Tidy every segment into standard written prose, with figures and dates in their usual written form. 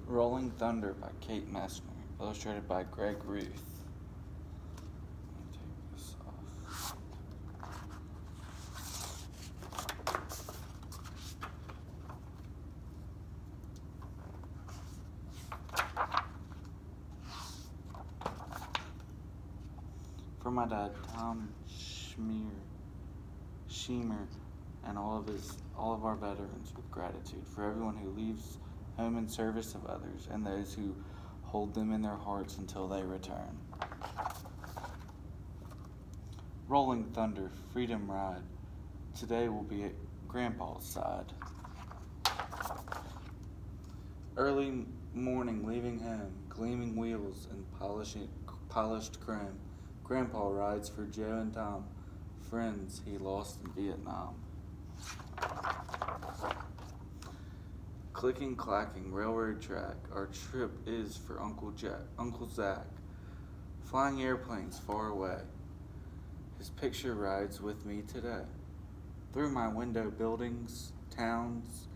Rolling Thunder by Kate Messner, illustrated by Greg Ruth. Let me take this off. For my dad, Tom Sheemer, and all of our veterans, with gratitude for everyone who leaves home in service of others and those who hold them in their hearts until they return. Rolling Thunder, Freedom Ride. Today will be at Grandpa's side. Early morning, leaving home, gleaming wheels and polished chrome. Grandpa rides for Joe and Tom, friends he lost in Vietnam. Clicking, clacking, railroad track. Our trip is for Uncle Zach. Flying airplanes far away. His picture rides with me today. Through my window, buildings, towns,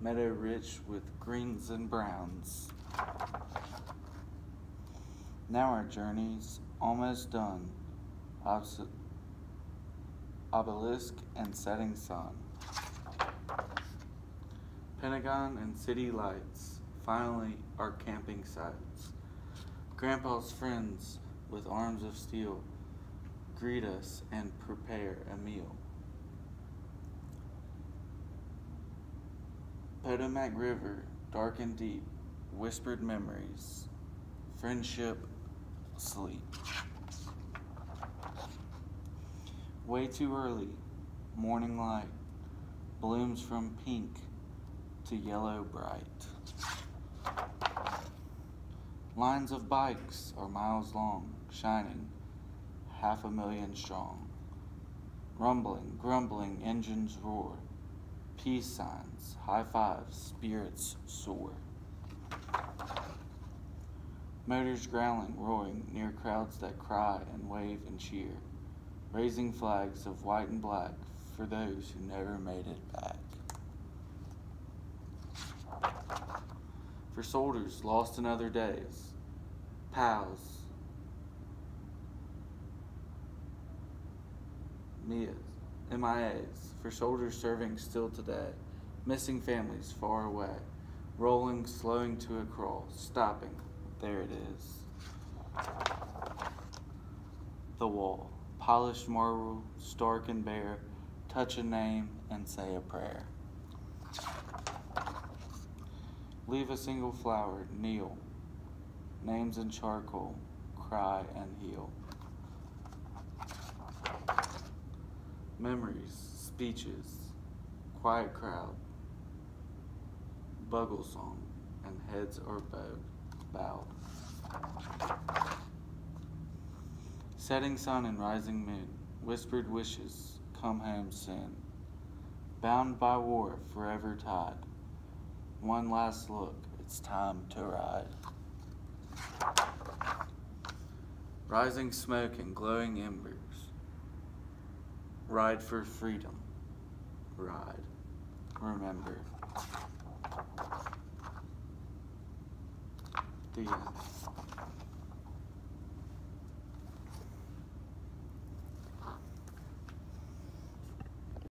meadow rich with greens and browns. Now our journey's almost done. Obelisk and setting sun. Pentagon and city lights, finally our camping sites. Grandpa's friends with arms of steel greet us and prepare a meal. Potomac River, dark and deep, whispered memories, friendship, sleep. Way too early, morning light, blooms from pink to yellow bright. Lines of bikes are miles long, shining, 500,000 strong. Rumbling, grumbling, engines roar, peace signs, high fives, spirits soar. Motors growling, roaring, near crowds that cry and wave and cheer, raising flags of white and black for those who never made it back. For soldiers lost in other days, pals, MIAs, for soldiers serving still today, missing families far away, rolling, slowing to a crawl, stopping, there it is. The wall, polished marble, stark and bare, touch a name and say a prayer. Leave a single flower, kneel, names in charcoal, cry and heal. Memories, speeches, quiet crowd, bugle song, and heads are bowed. Setting sun and rising moon, whispered wishes, come home soon. Bound by war, forever tied. One last look, it's time to ride. Rising smoke and glowing embers. Ride for freedom. Ride. Remember. The end.